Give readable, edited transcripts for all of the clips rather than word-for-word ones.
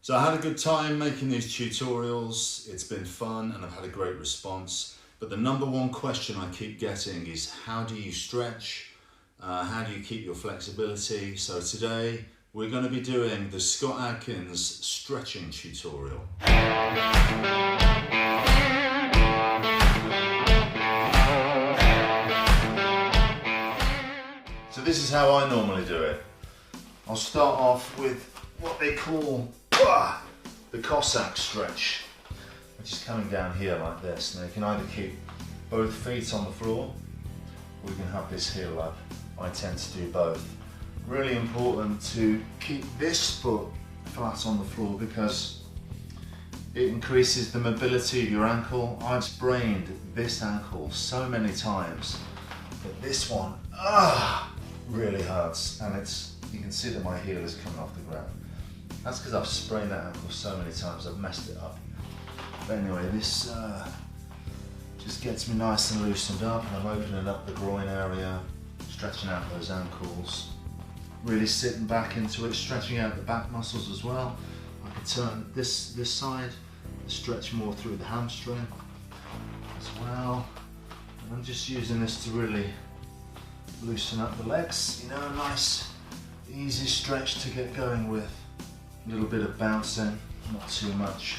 So I had a good time making these tutorials. It's been fun and I've had a great response. But the number one question I keep getting is how do you stretch? How do you keep your flexibility? So today we're going to be doing the Scott Adkins stretching tutorial. So this is how I normally do it. I'll start off with what they call the Cossack stretch, which is coming down here like this. Now you can either keep both feet on the floor or you can have this heel up. I tend to do both. Really important to keep this foot flat on the floor because it increases the mobility of your ankle. I've sprained this ankle so many times, but this one really hurts, and you can see that my heel is coming off the ground. That's because I've sprained that ankle so many times, I've messed it up. But anyway, this just gets me nice and loosened up, and I'm opening up the groin area, stretching out those ankles, really sitting back into it, stretching out the back muscles as well. I can turn this side, stretch more through the hamstring as well. And I'm just using this to really loosen up the legs, you know, a nice easy stretch to get going with. A little bit of bouncing, not too much.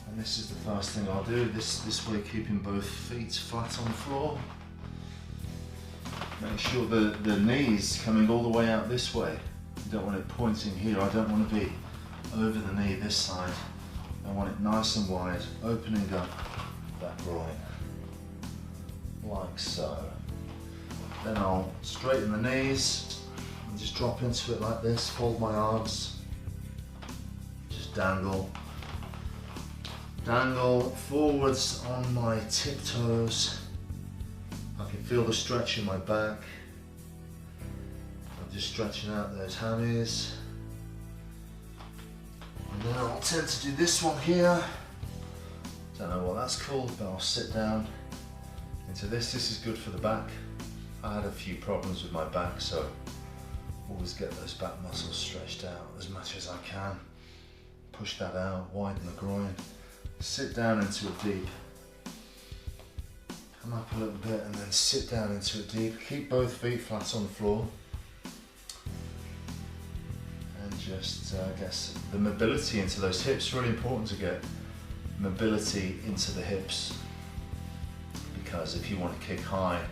And this is the first thing I'll do, this way keeping both feet flat on the floor. Make sure the knees coming all the way out this way. You don't want it pointing here, I don't want to be over the knee this side. I want it nice and wide, opening up that groin, like so. Then I'll straighten the knees and just drop into it like this, fold my arms, just dangle forwards on my tiptoes. I can feel the stretch in my back. I'm just stretching out those hammies. And then I'll tend to do this one here. Don't know what that's called, but I'll sit down into this. This is good for the back. I had a few problems with my back, so always get those back muscles stretched out as much as I can. Push that out, widen the groin. Sit down into it deep. Come up a little bit and then sit down into it deep. Keep both feet flat on the floor. And just, I guess, the mobility into those hips, really important to get mobility into the hips. Because if you want to kick high,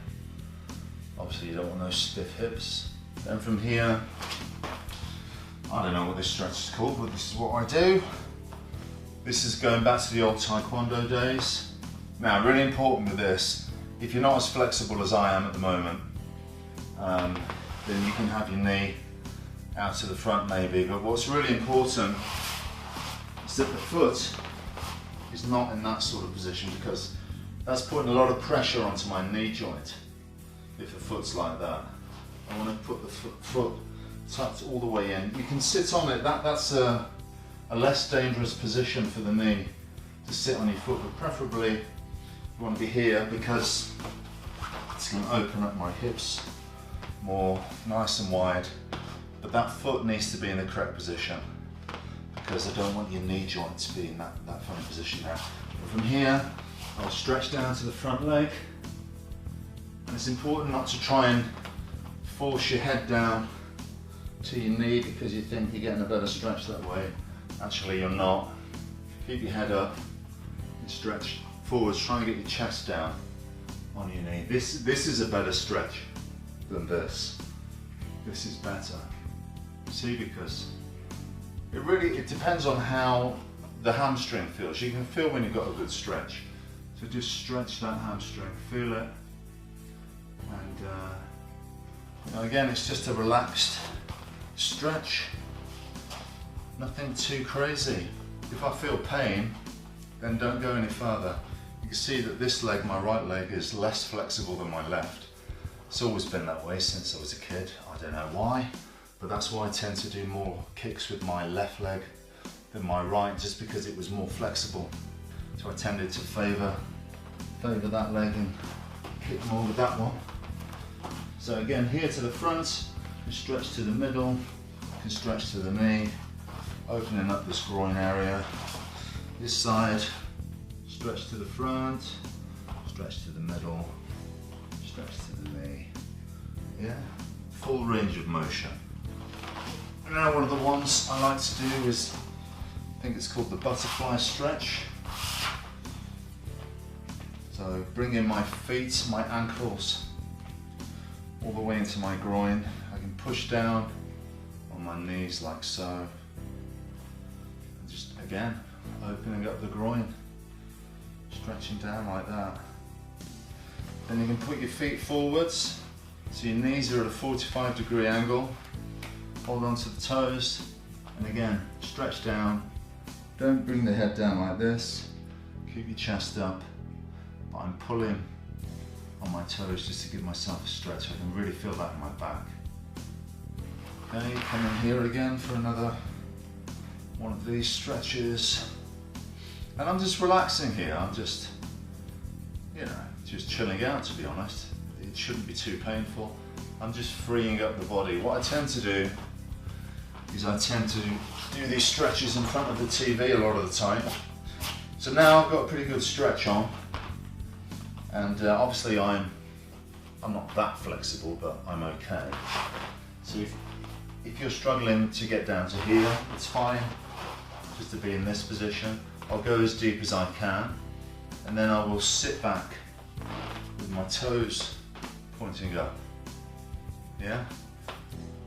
obviously you don't want those stiff hips. Then from here, I don't know what this stretch is called, but this is what I do. This is going back to the old Taekwondo days. Now, really important with this, if you're not as flexible as I am at the moment, then you can have your knee out to the front maybe, but what's really important is that the foot is not in that sort of position, because that's putting a lot of pressure onto my knee joint if the foot's like that. I want to put the foot tucked all the way in. You can sit on it, that's a less dangerous position for the knee to sit on your foot, but preferably you want to be here because it's going to open up my hips more, nice and wide. But that foot needs to be in the correct position because I don't want your knee joint to be in that funny position there. But from here, I'll stretch down to the front leg. And it's important not to try and force your head down to your knee because you think you're getting a better stretch that way. Actually, you're not. Keep your head up and stretch forwards. Try and get your chest down on your knee. This is a better stretch than this. This is better. See, because it depends on how the hamstring feels. You can feel when you've got a good stretch. So just stretch that hamstring, feel it. And you know, again, it's just a relaxed stretch. Nothing too crazy. If I feel pain, then don't go any further. You can see that this leg, my right leg, is less flexible than my left. It's always been that way since I was a kid. I don't know why, but that's why I tend to do more kicks with my left leg than my right, just because it was more flexible. So I tended to favour that leg and kick more with that one. So again, here to the front, you stretch to the middle, you can stretch to the knee, opening up this groin area. This side, stretch to the front, stretch to the middle, stretch to the knee. Yeah, full range of motion. Now one of the ones I like to do is, I think it's called the butterfly stretch. So bring in my feet, my ankles, all the way into my groin. I can push down on my knees like so. And just again, opening up the groin, stretching down like that. Then you can put your feet forwards, so your knees are at a 45-degree angle. Hold on to the toes, and again, stretch down. Don't bring the head down like this. Keep your chest up. But I'm pulling on my toes just to give myself a stretch. I can really feel that in my back. Okay, come in here again for another one of these stretches. And I'm just relaxing here. I'm just, you know, just chilling out, to be honest. It shouldn't be too painful. I'm just freeing up the body. What I tend to do is I tend to do these stretches in front of the TV a lot of the time. So now I've got a pretty good stretch on, and obviously I'm not that flexible, but I'm okay. So if you're struggling to get down to here, it's fine just to be in this position. I'll go as deep as I can, and then I will sit back with my toes pointing up. Yeah?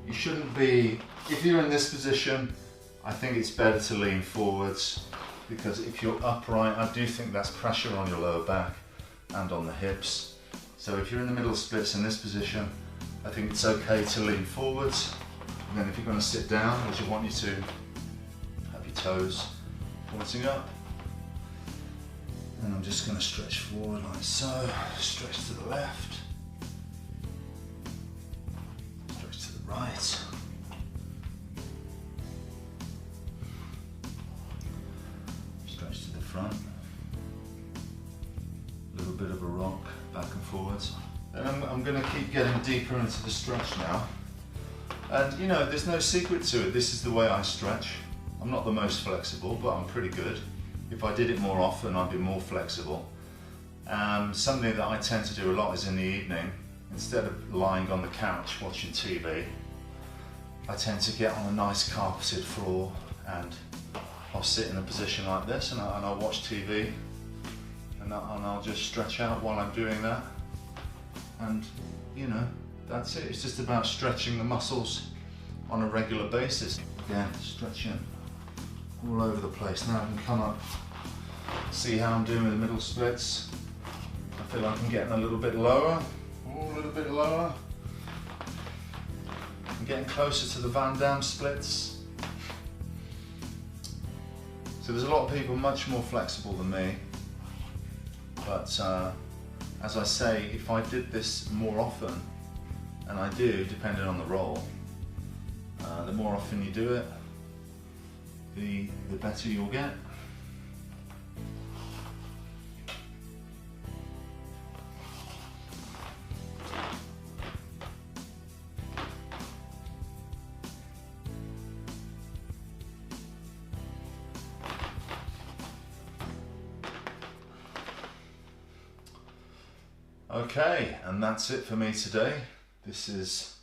You shouldn't be, if you're in this position, I think it's better to lean forwards, because if you're upright, I do think that's pressure on your lower back and on the hips. So if you're in the middle splits in this position, I think it's okay to lean forwards. And then if you're going to sit down, which I want you to, have your toes pointing up. And I'm just going to stretch forward like so, stretch to the left, stretch to the right. Stretch to the front. A little bit of a rock, back and forwards. And I'm going to keep getting deeper into the stretch now. And you know, there's no secret to it. This is the way I stretch. I'm not the most flexible, but I'm pretty good. If I did it more often, I'd be more flexible. Something that I tend to do a lot is in the evening, instead of lying on the couch watching TV, I tend to get on a nice carpeted floor, and I'll sit in a position like this, and I'll watch TV, and I'll just stretch out while I'm doing that. And you know, that's it. It's just about stretching the muscles on a regular basis. Again, stretching all over the place. Now I can come up, see how I'm doing with the middle splits. I feel like I'm getting a little bit lower, a little bit lower. I'm getting closer to the Van Damme splits. So there's a lot of people much more flexible than me, but as I say, if I did this more often, and I do, depending on the role, the more often you do it, the better you'll get. Okay, and that's it for me today. This is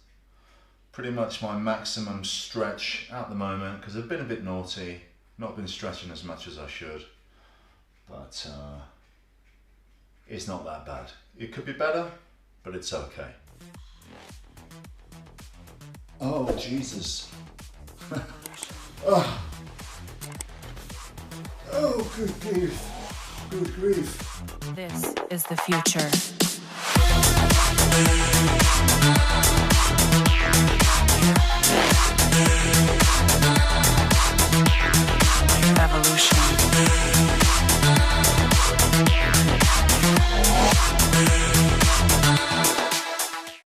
pretty much my maximum stretch at the moment, because I've been a bit naughty, not been stretching as much as I should, but it's not that bad. It could be better, but it's okay. Oh, Jesus. Oh, good grief. Good grief. This is the future.